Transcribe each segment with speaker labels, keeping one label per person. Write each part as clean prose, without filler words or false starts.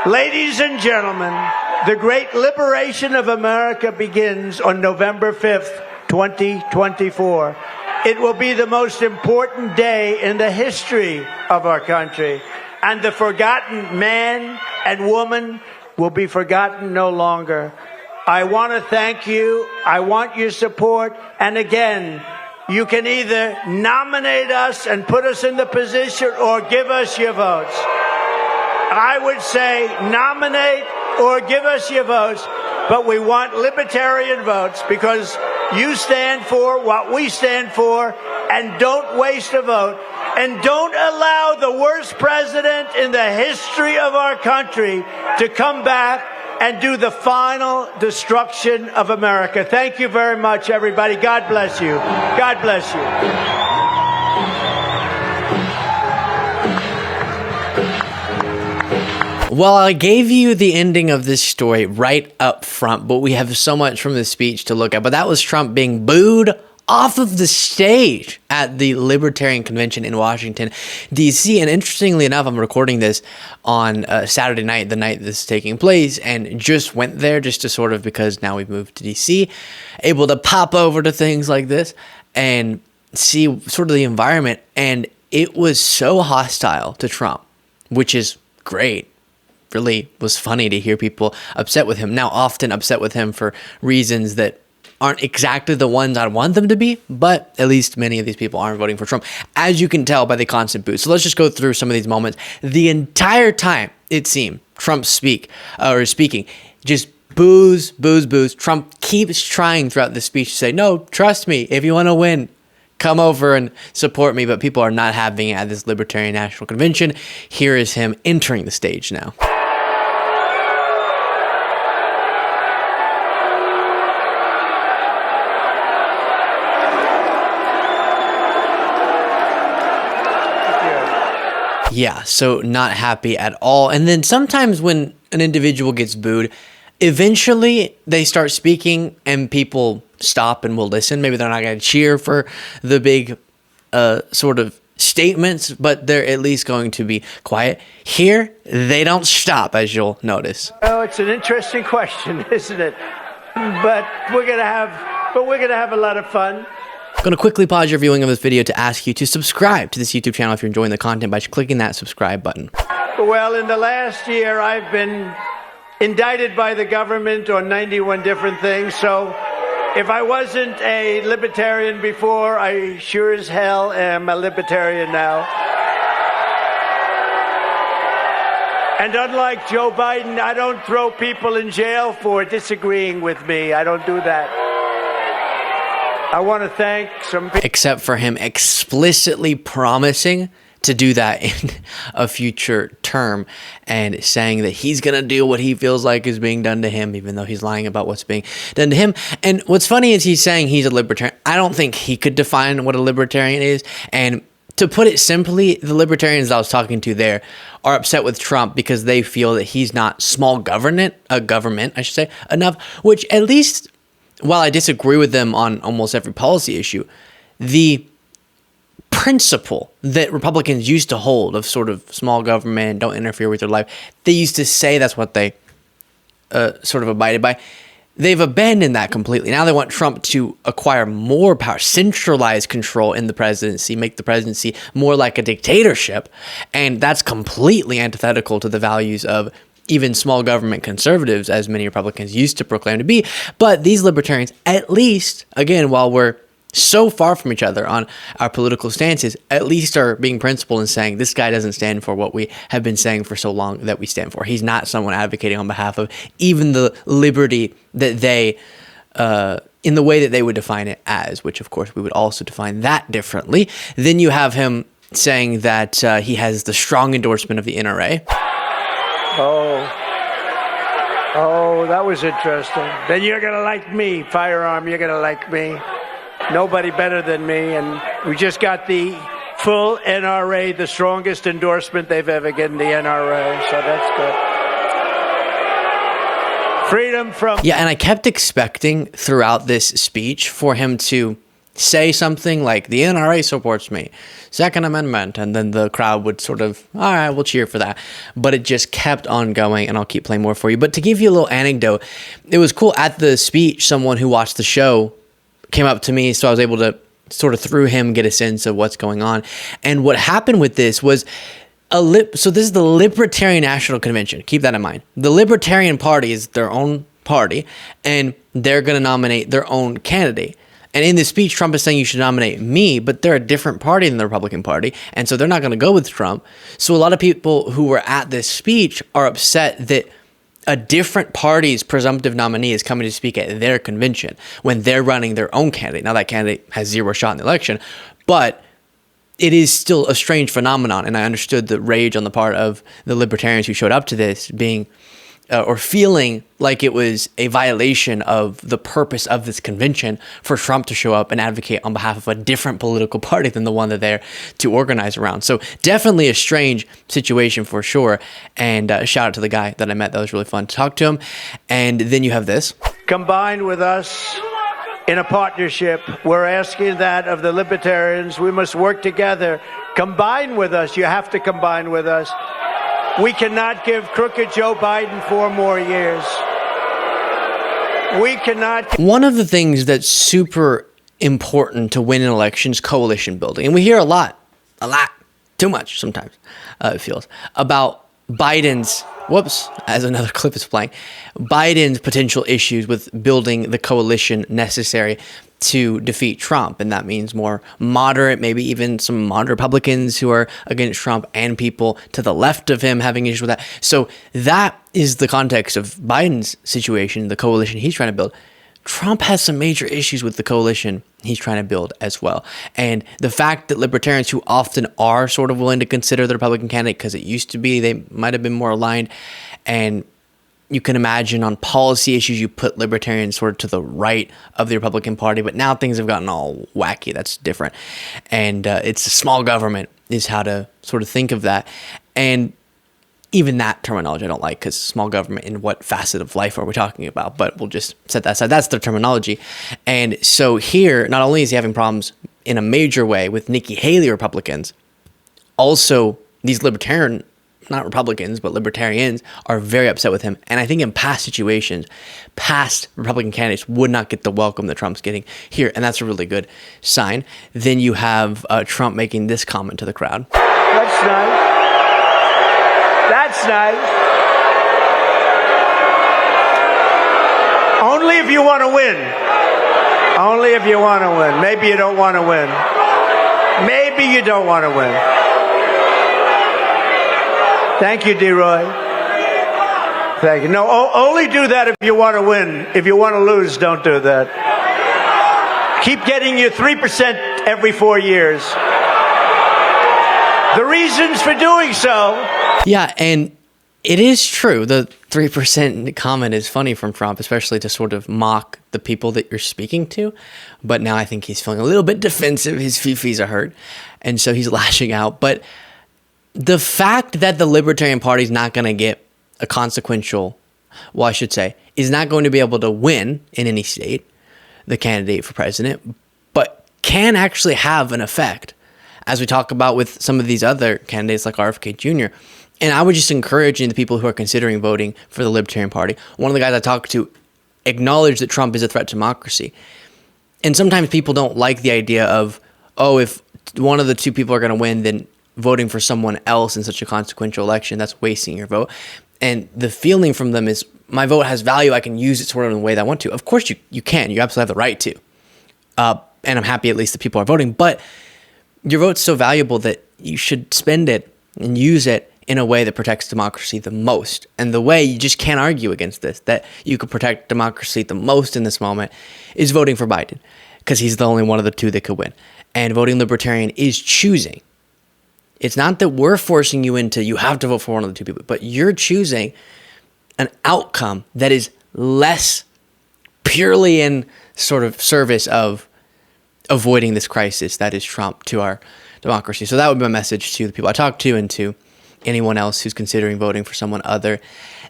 Speaker 1: Ladies and gentlemen, the great liberation of America begins on November 5th, 2024. It will be the most important day in the history of our country, and the forgotten man and woman will be forgotten no longer. I want to thank you. I want your support. And again, you can either nominate us and put us in the position or give us your votes. I would say nominate or give us your votes, but we want libertarian votes because you stand for what we stand for, and don't waste a vote. And don't allow the worst president in the history of our country to come back and do the final destruction of America. Thank you very much, everybody. God bless you. God bless you.
Speaker 2: Well, I gave you the ending of this story right up front, but we have so much from this speech to look at. But that was Trump being booed off of the stage at the Libertarian Convention in Washington, D.C. And interestingly enough, I'm recording this on Saturday night, the night this is taking place, and just went there just to sort of, because now we've moved to D.C., able to pop over to things like this and see sort of the environment. And it was so hostile to Trump, which is great. Really was funny to hear people upset with him. Now, often upset with him for reasons that aren't exactly the ones I want them to be, but at least many of these people aren't voting for Trump, as you can tell by the constant boos. So let's just go through some of these moments. The entire time, it seemed, Trump speaking, just boos, boos, boos. Trump keeps trying throughout the speech to say, no, trust me, if you want to win, come over and support me, but people are not having it at this Libertarian National Convention. Here is him entering the stage now. Yeah, so not happy at all. And then sometimes when an individual gets booed, eventually they start speaking and people stop and will listen. Maybe they're not going to cheer for the big sort of statements, but they're at least going to be quiet. Here, they don't stop, as you'll notice.
Speaker 1: Oh, it's an interesting question, isn't it? But we're going to have a lot of fun.
Speaker 2: I'm going to quickly pause your viewing of this video to ask you to subscribe to this YouTube channel if you're enjoying the content by clicking that subscribe button.
Speaker 1: Well, in the last year, I've been indicted by the government on 91 different things. So if I wasn't a libertarian before, I sure as hell am a libertarian now. And unlike Joe Biden, I don't throw people in jail for disagreeing with me. I don't do that. I want to thank some people.
Speaker 2: Except for him explicitly promising to do that in a future term and saying that he's going to do what he feels like is being done to him, even though he's lying about what's being done to him. And what's funny is he's saying he's a libertarian. I don't think he could define what a libertarian is. And to put it simply, the libertarians I was talking to there are upset with Trump because they feel that he's not small government, enough, which at least, while I disagree with them on almost every policy issue, the principle that Republicans used to hold of sort of small government, don't interfere with your life, they used to say that's what they sort of abided by. They've abandoned that completely. Now they want Trump to acquire more power, centralize control in the presidency, make the presidency more like a dictatorship. And that's completely antithetical to the values of even small government conservatives, as many Republicans used to proclaim to be. But these libertarians, at least, again, while we're so far from each other on our political stances, at least are being principled and saying this guy doesn't stand for what we have been saying for so long that we stand for. He's not someone advocating on behalf of even the liberty that they, in the way that they would define it as, which of course we would also define that differently. Then you have him saying that he has the strong endorsement of the NRA.
Speaker 1: Oh, that was interesting. Then you're going to like me, firearm, you're going to like me. Nobody better than me. And we just got the full NRA, the strongest endorsement they've ever given the NRA. So that's good. Freedom from...
Speaker 2: Yeah, and I kept expecting throughout this speech for him to say something like the NRA supports me, Second Amendment, and then the crowd would sort of, all right, we'll cheer for that. But it just kept on going, and I'll keep playing more for you. But to give you a little anecdote, it was cool. At the speech, someone who watched the show came up to me, so I was able to sort of through him get a sense of what's going on. And what happened with this was so this is the Libertarian National Convention. Keep that in mind. The Libertarian Party is their own party, and they're going to nominate their own candidate. And in this speech, Trump is saying you should nominate me, but they're a different party than the Republican Party, and so they're not going to go with Trump. So a lot of people who were at this speech are upset that a different party's presumptive nominee is coming to speak at their convention when they're running their own candidate. Now, that candidate has zero shot in the election, but it is still a strange phenomenon, and I understood the rage on the part of the libertarians who showed up to this being or feeling like it was a violation of the purpose of this convention for Trump to show up and advocate on behalf of a different political party than the one that they're to organize around. So definitely a strange situation for sure. And shout out to the guy that I met. That was really fun to talk to him. And then you have this.
Speaker 1: Combine with us in a partnership. We're asking that of the libertarians. We must work together. Combine with us. You have to combine with us. We cannot give crooked Joe Biden 4 more years. We cannot.
Speaker 2: One of the things that's super important to win an election is coalition building. And we hear a lot, too much sometimes, it feels, about Biden's, as another clip is playing, Biden's potential issues with building the coalition necessary to defeat Trump. And that means more moderate, maybe even some moderate Republicans who are against Trump and people to the left of him having issues with that. So that is the context of Biden's situation, the coalition he's trying to build. Trump has some major issues with the coalition he's trying to build as well. And the fact that libertarians who often are sort of willing to consider the Republican candidate, because it used to be they might have been more aligned, and you can imagine on policy issues, you put libertarians sort of to the right of the Republican Party, but now things have gotten all wacky. That's different. And it's a small government is how to sort of think of that. And even that terminology I don't like, because small government, in what facet of life are we talking about? But we'll just set that aside. That's their terminology. And so here, not only is he having problems in a major way with Nikki Haley Republicans, also these libertarian, not Republicans, but libertarians are very upset with him. And I think in past situations, past Republican candidates would not get the welcome that Trump's getting here. And that's a really good sign. Then you have Trump making this comment to the crowd.
Speaker 1: That's nice. That's nice. Only if you want to win. Only if you want to win. Maybe you don't want to win. Maybe you don't want to win. Thank you, D-Roy. Thank you. No, only do that if you want to win. If you want to lose, don't do that. Keep getting your 3% every 4 years. The reasons for doing so.
Speaker 2: Yeah, and it is true. The 3% comment is funny from Trump, especially to sort of mock the people that you're speaking to. But now I think he's feeling a little bit defensive. His fifis are hurt. And so he's lashing out. But the fact that the Libertarian Party is not going to get a consequential, well, I should say, is not going to be able to win in any state, the candidate for president, but can actually have an effect, as we talk about with some of these other candidates like RFK Jr. And I would just encourage the people who are considering voting for the Libertarian Party. One of the guys I talked to acknowledged that Trump is a threat to democracy. And sometimes people don't like the idea of, oh, if one of the two people are going to win, then voting for someone else in such a consequential election, that's wasting your vote. And the feeling from them is, my vote has value. I can use it sort of in the way that I want to. Of course you can. You absolutely have the right to. And I'm happy at least that people are voting. But your vote's so valuable that you should spend it and use it in a way that protects democracy the most. And the way you just can't argue against this, that you could protect democracy the most in this moment, is voting for Biden, because he's the only one of the two that could win. And voting Libertarian is choosing. It's not that we're forcing you into, you have to vote for one of the two people, but you're choosing an outcome that is less purely in sort of service of avoiding this crisis that is Trump to our democracy. So that would be my message to the people I talk to and to anyone else who's considering voting for someone other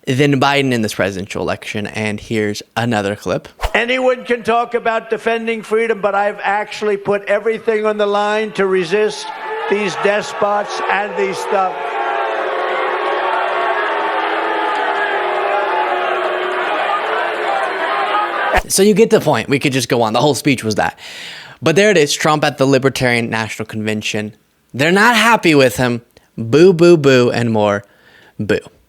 Speaker 2: than Biden in this presidential election. And here's another clip.
Speaker 1: Anyone can talk about defending freedom, but I've actually put everything on the line to resist these despots and these stuff.
Speaker 2: So you get the point. We could just go on. The whole speech was that. But there it is, Trump at the Libertarian National Convention. They're not happy with him. Boo, boo, boo, and more boo.